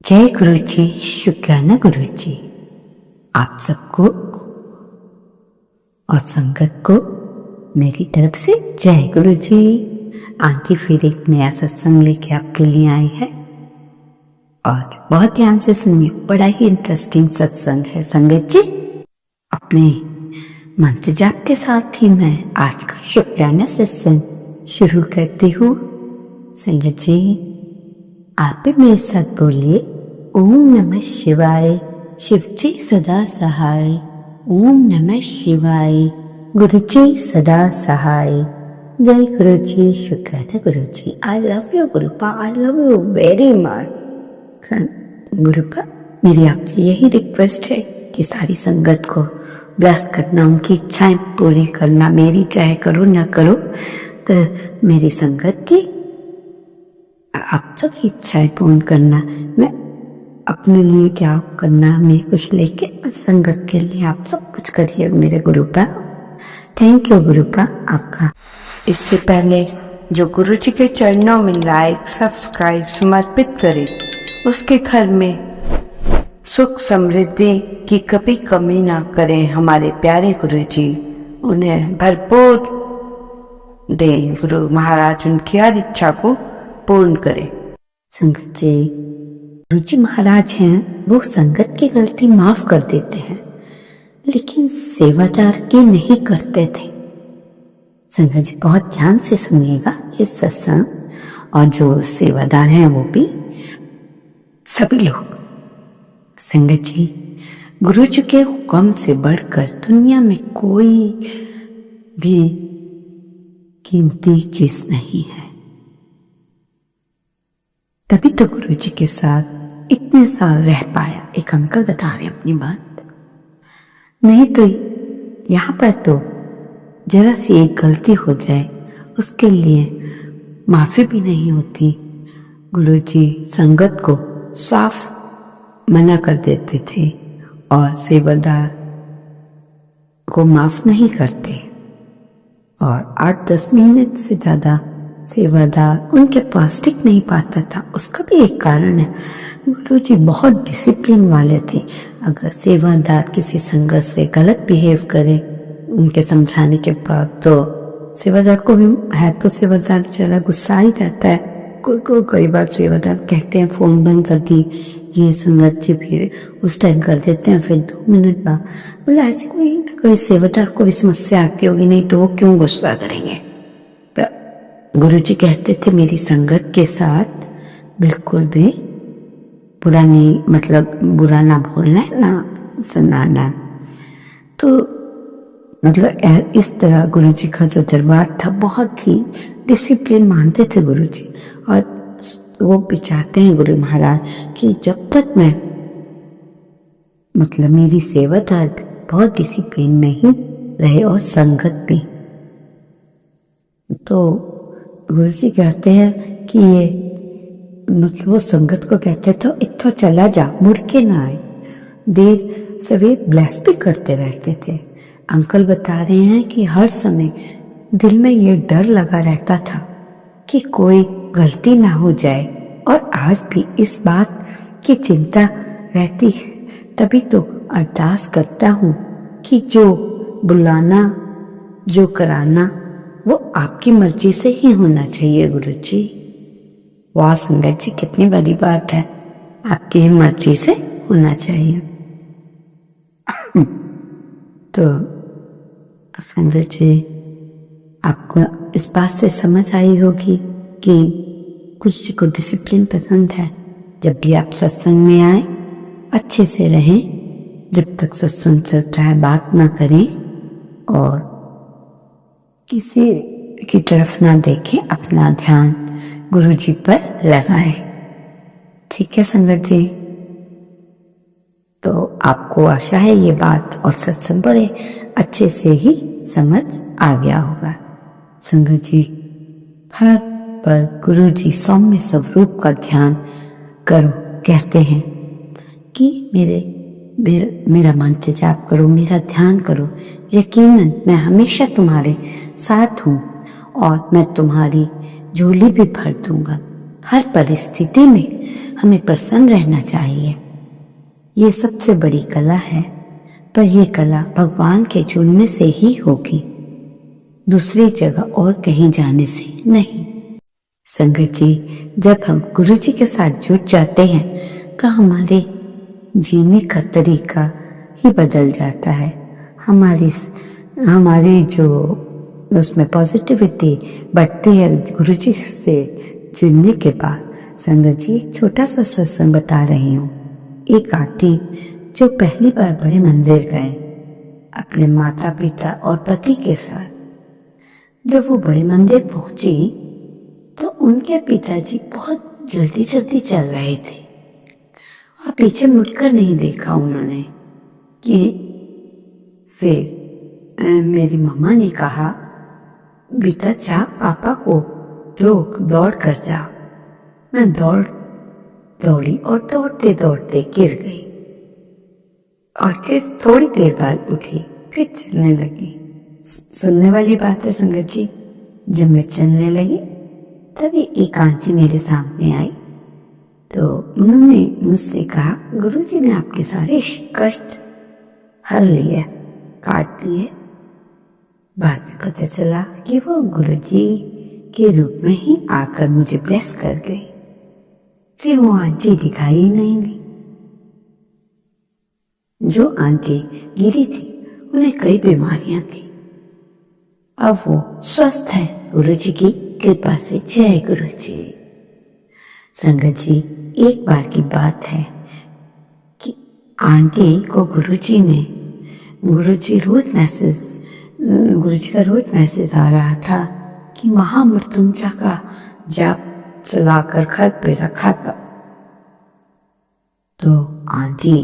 जय गुरु जी, शुक्राना गुरु जी। आप सबको और संगत को मेरी तरफ से जय गुरु जी। आंटी फिर एक नया सत्संग लेके आपके लिए आई है और बहुत ध्यान से सुनिए, बड़ा ही इंटरेस्टिंग सत्संग है संगत जी। अपने मंत्र जाप के साथ ही मैं आज का शुक्राना सत्संग शुरू करती हूँ। संगत जी, आप भी मेरे साथ बोलिए, ओम नमः शिवाय, शिव जी सदा सहाय। ओम नमः शिवाय, गुरु जी सदा सहाय। जय गुरु जी, शुक्राना Guru ji. I love you Gurupa, I love you very much. Gurupa, मेरी आपसे यही रिक्वेस्ट है कि सारी संगत को ब्लेस करना, उनकी इच्छाएं पूरी करना। मेरी चाहे करो ना करो, तो मेरी संगत की आप सब इच्छाएं पूर्ण करना। मैं अपने लिए क्या करना, मैं कुछ लेके संगत के लिए आप सब कुछ करिए मेरे गुरुपा। थैंक यू गुरुपा आपका। इससे पहले जो गुरु जी के चरणों में लाइक सब्सक्राइब समर्पित करे, उसके घर में सुख समृद्धि की कभी कमी ना करें हमारे प्यारे गुरु जी। उन्हें भरपूर दें गुरु महाराज, उनकी हर इच्छा को पूर्ण करें। संगत जी, गुरु जी महाराज हैं, वो संगत की गलती माफ कर देते हैं, लेकिन सेवादार की नहीं करते थे। संगत जी बहुत ध्यान से सुनिएगा इस सत्संग, और जो सेवादार हैं वो भी सभी लोग। संगत जी, गुरु जी के हुक्म से बढ़कर दुनिया में कोई भी कीमती चीज नहीं है। तभी तो गुरु जी के साथ इतने साल रह पाया। एक अंकल बता रहे अपनी बात, नहीं तो यहाँ पर तो जरा सी एक गलती हो जाए उसके लिए माफी भी नहीं होती। गुरु जी संगत को साफ मना कर देते थे और सेवादार को माफ नहीं करते, और 8-10 महीने से ज्यादा सेवादार उनके पास टिक नहीं पाता था। उसका भी एक कारण है, गुरुजी बहुत डिसिप्लिन वाले थे। अगर सेवादार किसी संगत से गलत बिहेव करे उनके समझाने के बाद, तो सेवादार को भी है तो सेवादार चला गुस्सा ही जाता है। कई बार सेवादार कहते हैं फोन बंद कर दी ये संगत जी, फिर उस टाइम कर देते हैं, फिर 2 मिनट बाद बोला ऐसी कोई ना कोई सेवादार को भी समस्या आती होगी, नहीं तो वो क्यों गुस्सा करेंगे। गुरु जी कहते थे मेरी संगत के साथ बिल्कुल भी बुरा नहीं, मतलब बुरा ना बोलना है ना सुनाना। तो मतलब इस तरह गुरु जी का जो दरबार था बहुत ही डिसिप्लिन मानते थे गुरु जी। और वो भी चाहते हैं गुरु महाराज कि जब तक मैं, मतलब मेरी सेवादार बहुत डिसिप्लिन में ही रहे और संगत भी। तो गुरु जी कहते हैं कि ये, मतलब वो संगत को कहते थे इत्थों चला जा, मुड़ के ना आए। देर सवेर ब्लेस भी करते रहते थे। अंकल बता रहे हैं कि हर समय दिल में ये डर लगा रहता था कि कोई गलती ना हो जाए, और आज भी इस बात की चिंता रहती है। तभी तो अरदास करता हूँ कि जो बुलाना जो कराना वो आपकी मर्जी से ही होना चाहिए गुरु जी। वाह संगत जी, कितनी बड़ी बात है, आपकी मर्जी से होना चाहिए। तो संगत जी, आपको इस बात से समझ आई होगी कि कुछ को डिसिप्लिन पसंद है। जब भी आप सत्संग में आए अच्छे से रहें, जब तक सत्संग चलता है बात ना करें और किसी की तरफ ना देखें, अपना ध्यान गुरु जी पर लगाएं। ठीक है संगत जी, तो आपको आशा है ये बात और सत्संग बड़े अच्छे से ही समझ आ गया होगा। संगत जी, हर पल गुरु जी सौम्य स्वरूप का ध्यान करो, कहते हैं कि मेरा मंत्र जाप करो, मेरा ध्यान करो, यकीनन मैं हमेशा तुम्हारे साथ हूँ और मैं तुम्हारी झोली भी भर दूंगा। हर परिस्थिति में हमें प्रसन्न रहना चाहिए। ये सबसे बड़ी कला है, पर यह कला भगवान के चुनने से ही होगी, दूसरी जगह और कहीं जाने से नहीं। संगत जी, जब हम गुरु जी के साथ जुड़ जाते हैं तो हमारे जीने का तरीका ही बदल जाता है। हमारी जो उसमें पॉजिटिविटी बढ़ती है गुरु जी से जुड़ने के बाद। संगत जी, एक छोटा सा सत्संग बता रही हूँ। एक आंटी जो पहली बार बड़े मंदिर गए अपने माता पिता और पति के साथ, जब वो बड़े मंदिर पहुंची तो उनके पिताजी बहुत जल्दी जल्दी चल रहे थे और पीछे मुड़कर नहीं देखा उन्होंने। कि फिर मेरी मम्मा ने कहा, बेटा जा, पापा को रोक, दौड़ कर जा। मैं दौड़ी और दौड़ते दौड़ते गिर गई और फिर थोड़ी देर बाद उठी, फिर चलने लगी। सुनने वाली बात है संगत जी, जब मैं चलने लगी तभी एक आंटी मेरे सामने आई तो उन्होंने मुझसे कहा, गुरुजी ने आपके सारे कष्ट हर लिए, काट दिए। बाद में पता चला कि वो गुरुजी के रूप में ही आकर मुझे ब्लेस कर गई। फिर वो आंटी दिखाई ही नहीं दी। जो आंटी गिरी थी उन्हें कई बीमारियां थी, अब वो स्वस्थ है गुरुजी की कृपा से। जय गुरु जी। संगत जी, एक बार की बात है कि आंटी को गुरुजी का रोज मैसेज आ रहा था कि महामृत्युंजय का जाप चलाकर घर पे रखा था। तो आंटी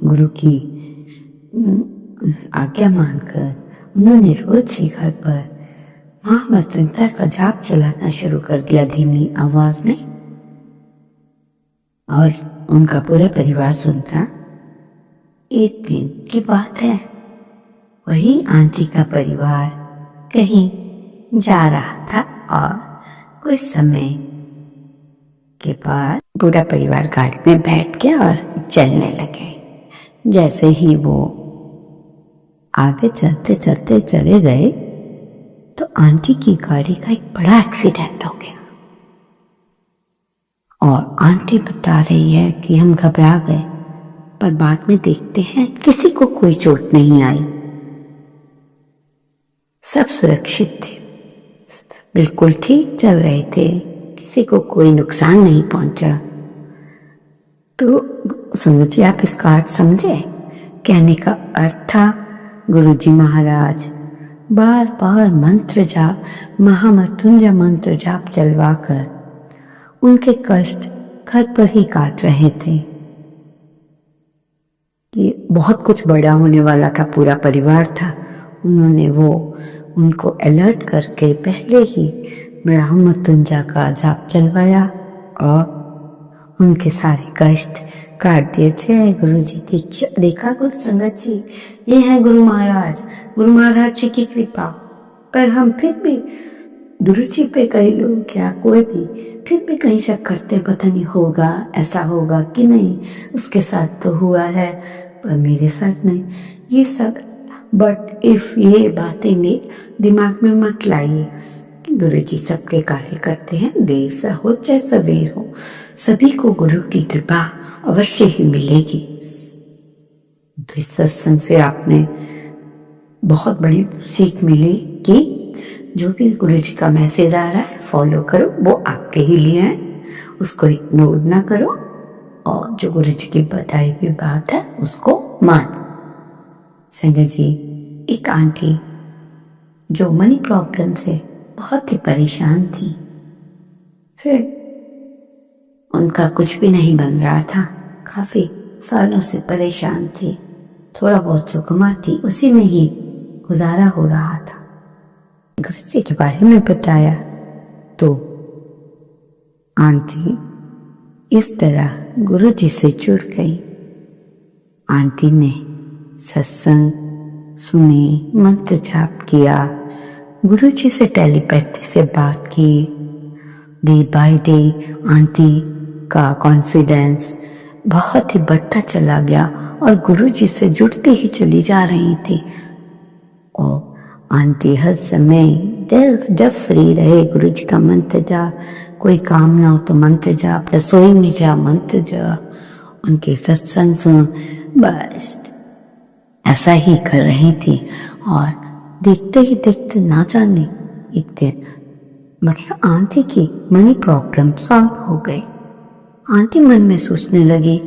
गुरु की आज्ञा मानकर उन्होंने रोज ही घर पर महामृत्युंजय का जाप चलाना शुरू कर दिया धीमी आवाज में, और उनका पूरा परिवार सुनता। एक दिन की बात है, वही आंटी का परिवार कहीं जा रहा था और कुछ समय के बाद पूरा परिवार गाड़ी में बैठ गया और चलने लगे। जैसे ही वो आगे चलते चलते चले गए तो आंटी की गाड़ी का एक बड़ा एक्सीडेंट हो गया और आंटी बता रही है कि हम घबरा गए, पर बाद में देखते हैं किसी को कोई चोट नहीं आई, सब सुरक्षित थे, बिल्कुल ठीक चल रहे थे, किसी को कोई नुकसान नहीं पहुंचा। तो संगत जी, आप इसका अर्थ समझे? कहने का अर्थ था, गुरुजी महाराज बार बार मंत्र जाप, महामृत्युंजय मंत्र जाप चलवाकर उनके कष्ट घर पर ही काट रहे थे। ये बहुत कुछ बड़ा होने वाला था, पूरा परिवार था। उन्होंने उनको अलर्ट करके पहले ही महामृत्युंजय का जाप चलवाया और उनके सारे कष्ट काट दिए। जय गुरु जी। देखा गुरु संगत जी, ये है गुरु महाराज जी की कृपा। पर हम फिर भी गुरु जी पे, कई लोग क्या कोई भी फिर भी कहीं शक करते, पता नहीं होगा, ऐसा होगा कि नहीं, उसके साथ तो हुआ है पर मेरे साथ नहीं, ये सब। बट इफ ये बातें मेरे दिमाग में मत लाइए। गुरु जी सबके कार्य करते हैं, देर से हो चाहे सवेर हो, सभी को गुरु की कृपा अवश्य ही मिलेगी। तो इस सत्संग से आपने बहुत बड़ी सीख मिली कि जो भी गुरु जी का मैसेज आ रहा है फॉलो करो, वो आपके ही लिए है, उसको इग्नोर ना करो, और जो गुरु जी की बताई हुई बात है उसको मानो। संगत जी, एक आंटी जो मनी प्रॉब्लम से बहुत ही परेशान थी, फिर उनका कुछ भी नहीं बन रहा था, काफी सालों से परेशान थी, थोड़ा बहुत जो कमाती उसी में ही गुजारा हो रहा था। गुरु जी के बारे में बताया तो आंटी इस तरह गुरु जी से जुड़ गई। आंटी ने सत्संग सुनी, मंत्र जाप किया, गुरु जी से टेलीपैथी से बात की डे बाय डे आंटी का कॉन्फिडेंस बहुत ही बढ़ता चला गया और गुरुजी से जुड़ती ही चली जा रही थी। और आंटी हर समय जब फ्री रहे गुरुजी का मंत्र जा, कोई काम ना हो तो मंत्र जा, रसोई में जा मंत्र जा, उनके सत्संग सुन, बस ऐसा ही कर रही थी। और देखते ही देखते ना जाने एक दिन मतलब आंटी की मनी प्रॉब्लम सॉल्व हो गई। आंटी मन में सोचने लगी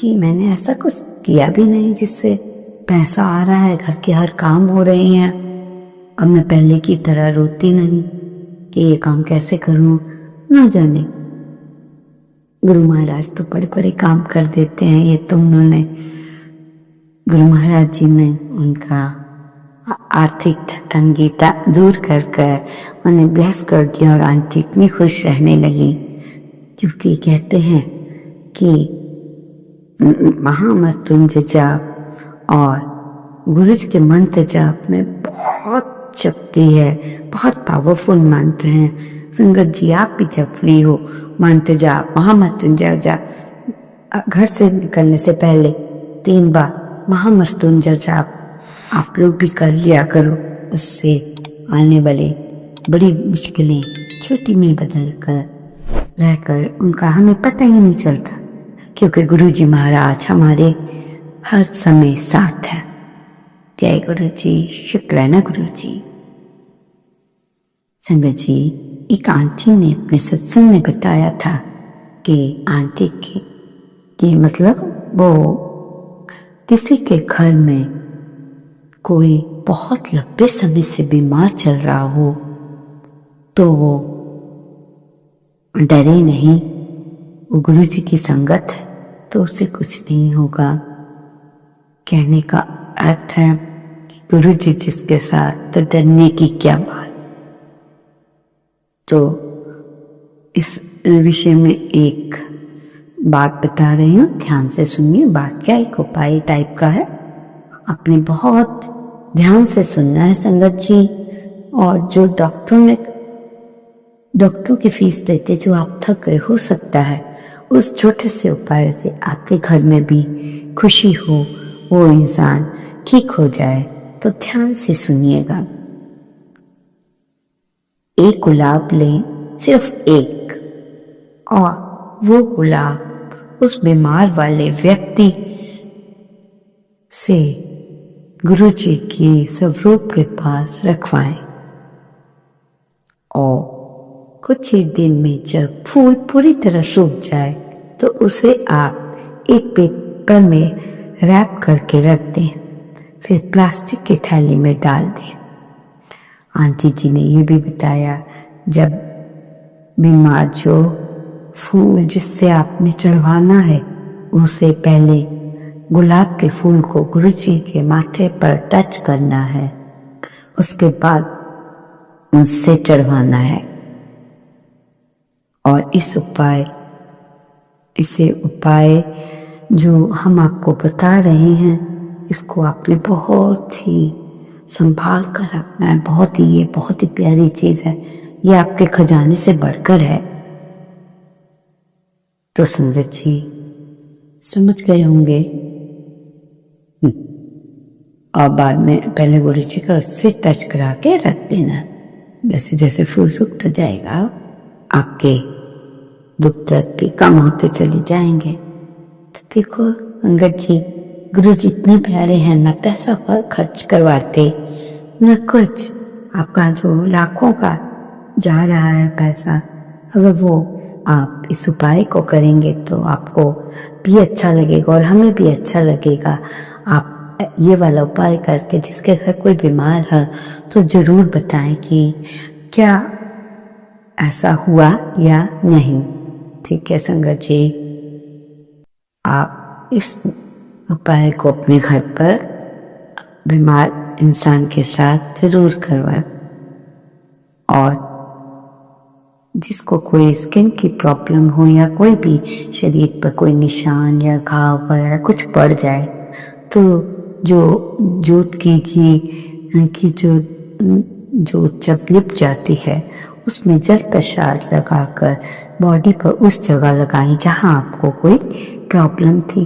कि मैंने ऐसा कुछ किया भी नहीं जिससे पैसा आ रहा है, घर के हर काम हो रहे हैं, अब मैं पहले की तरह रोती नहीं कि ये काम कैसे करूं। ना जाने गुरु महाराज तो बड़े बड़े काम कर देते हैं, ये तो उन्होंने गुरु महाराज जी ने उनका आर्थिक तंगी दूर कर कर उन्हें ब्लेस कर दिया और आंटी इतनी खुश रहने लगी। क्योंकि कहते हैं कि महामृत्युंजय जाप और गुरु जी के मंत्र जाप में बहुत शक्ति है, बहुत पावरफुल मंत्र हैं। संगत जी आप भी जब फ्री हो मंत्र जाप, महामृत्युंजय जाप, घर से निकलने से पहले 3 बार महामृत्युंजय जाप आप लोग भी कर लिया करो। उससे आने वाले बड़ी मुश्किलें छोटी में बदल कर रहकर उनका हमें पता ही नहीं चलता, क्योंकि गुरुजी महाराज हमारे हर समय साथ है। जय गुरु जी, शुक्राना गुरु जी। संगत जी, एक आंटी ने अपने सत्संग में बताया था कि आंटी की मतलब वो किसी के घर में कोई बहुत लंबे समय से बीमार चल रहा हो तो वो डरे नहीं, वो गुरु जी की संगत है तो उसे कुछ नहीं होगा। कहने का अर्थ है गुरु जी जिसके साथ तो डरने की क्या बात। तो इस विषय में एक बात बता रही हूँ, ध्यान से सुनिए। बात क्या एक उपाय टाइप का है, आपने बहुत ध्यान से सुनना है संगत जी। और जो डॉक्टरों की फीस देते जो आप थक गए, हो सकता है उस छोटे से उपाय से आपके घर में भी खुशी हो, वो इंसान ठीक हो जाए। तो ध्यान से सुनिएगा। एक गुलाब लें, सिर्फ एक, और वो गुलाब उस बीमार वाले व्यक्ति से गुरु जी के स्वरूप के पास रखवाएं। और कुछ ही दिन में जब फूल पूरी तरह सूख जाए तो उसे आप एक पेपर में रैप करके रख दें, फिर प्लास्टिक की थैली में डाल दें। आंटी जी ने ये भी बताया, जब बीमार जो फूल जिससे आपने चढ़वाना है उसे पहले गुलाब के फूल को गुरु जी के माथे पर टच करना है, उसके बाद उनसे चढ़वाना है। और इसे उपाय जो हम आपको बता रहे हैं, इसको आपने बहुत ही संभाल कर रखना है। ये बहुत ही प्यारी चीज है, ये आपके खजाने से बढ़कर है। तो संगत जी समझ गए होंगे। और बाद में पहले गुरु जी का उससे टच करा के रख देना। जैसे जैसे फूल सूखता जाएगा आपके दुख दर्द भी कम होते चले जाएंगे। तो देखो संगत जी, गुरु जी इतने प्यारे हैं, ना पैसा खर्च करवाते न कुछ। आपका जो लाखों का जा रहा है पैसा, अगर वो आप इस उपाय को करेंगे तो आपको भी अच्छा लगेगा और हमें भी अच्छा लगेगा। आप ये वाला उपाय करके जिसके घर कोई बीमार है तो जरूर बताएं कि क्या ऐसा हुआ या नहीं। ठीक है संगत जी, आप इस उपाय को अपने घर पर बीमार इंसान के साथ जरूर करवाएं। और जिसको कोई स्किन की प्रॉब्लम हो या कोई भी शरीर पर कोई निशान या घाव वगैरह कुछ पड़ जाए, तो जो जोत की जो जोत जब लिप जाती है उसमें जल प्रसाद लगाकर बॉडी पर उस जगह लगाएं जहां आपको कोई प्रॉब्लम थी।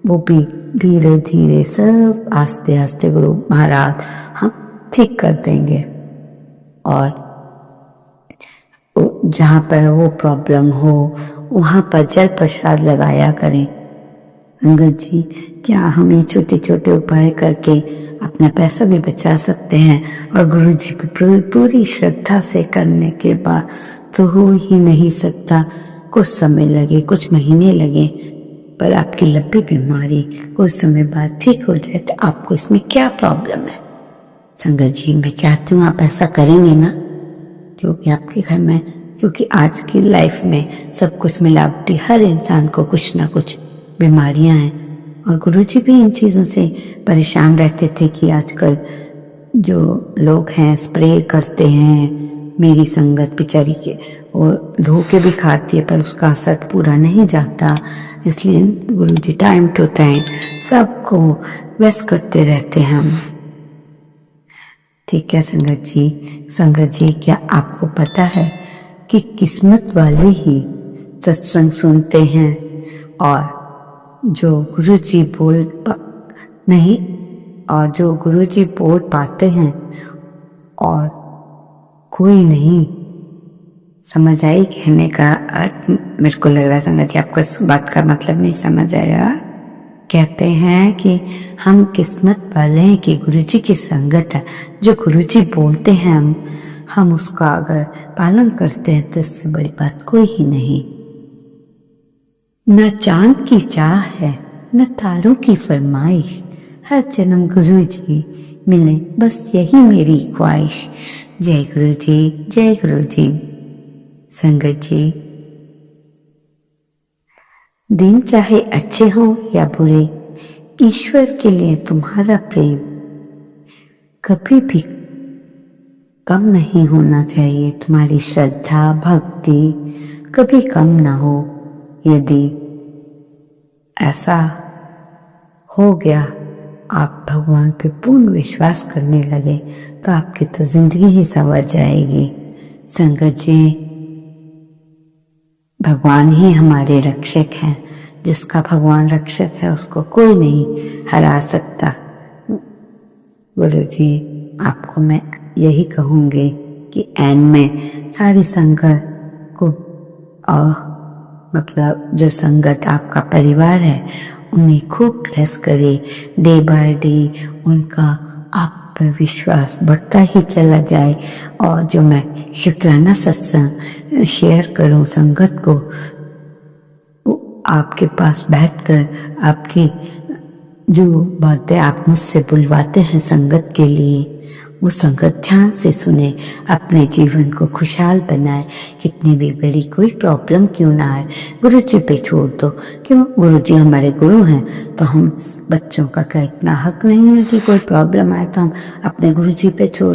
वो भी धीरे धीरे सब आस्ते आस्ते गुरु महाराज हम ठीक कर देंगे। और जहाँ पर वो प्रॉब्लम हो वहाँ पर जल प्रसाद लगाया करें। संगत जी, क्या हम ये छोटे छोटे उपाय करके अपना पैसा भी बचा सकते हैं? और गुरु जी की पूरी श्रद्धा से करने के बाद तो हो ही नहीं सकता। कुछ समय लगे, कुछ महीने लगे, पर आपकी लंबी बीमारी कुछ समय बाद ठीक हो जाए तो आपको इसमें क्या प्रॉब्लम है? संगत जी, मैं चाहती हूँ आप ऐसा करेंगे ना, क्योंकि आपके घर में, क्योंकि आज की लाइफ में सब कुछ मिलावटी, हर इंसान को कुछ ना कुछ बीमारियां हैं। और गुरुजी भी इन चीज़ों से परेशान रहते थे कि आजकल जो लोग हैं स्प्रे करते हैं। मेरी संगत बेचारी के वो धोखे भी खाती है पर उसका असर पूरा नहीं जाता। इसलिए गुरुजी टाइम टू टाइम सबको वेस्ट करते रहते हैं हम। ठीक है संगत जी। संगत जी, क्या आपको पता है कि किस्मत वाले ही सत्संग सुनते हैं और जो गुरुजी बोल पाते हैं और कोई नहीं? समझ आई कहने का अर्थ? मेरे को लग रहा है संगत जी आपको इस बात का मतलब नहीं समझ आया। कहते हैं कि हम किस्मत वाले हैं कि गुरुजी की संगत है। जो गुरुजी बोलते हैं हम उसका अगर पालन करते हैं तो इससे बड़ी बात कोई ही नहीं। न चांद की चाह है न तारों की फरमाइश, हर जन्म गुरुजी मिले बस यही मेरी ख्वाहिश। जय गुरुजी, जय गुरुजी। संगत जी, दिन चाहे अच्छे हों या बुरे, ईश्वर के लिए तुम्हारा प्रेम कभी भी कम नहीं होना चाहिए। तुम्हारी श्रद्धा भक्ति कभी कम ना हो। यदि ऐसा हो गया, आप भगवान पे पूर्ण विश्वास करने लगे तो आपकी तो जिंदगी ही संवर जाएगी। संगत जी, भगवान ही हमारे रक्षक हैं। जिसका भगवान रक्षक है उसको कोई नहीं हरा सकता। गुरुजी, आपको मैं यही कहूँगी कि एंड में सारी संगत को मतलब जो संगत आपका परिवार है उन्हें खूब ब्लेस करे। डे बाय डे उनका आप पर विश्वास बढ़ता ही चला जाए। और जो मैं शुक्राना सत्संग शेयर करूं संगत को, आपके पास बैठकर आपकी जो बातें आप मुझसे बुलवाते हैं संगत के लिए, वो संगत ध्यान से सुने, अपने जीवन को खुशहाल बनाए। कितनी भी बड़ी कोई प्रॉब्लम क्यों ना आए, गुरुजी पे छोड़ दो। क्यों? गुरुजी हमारे गुरु हैं, तो हम बच्चों का क्या इतना हक नहीं है कि कोई प्रॉब्लम आए तो हम अपने गुरुजी पे छोड़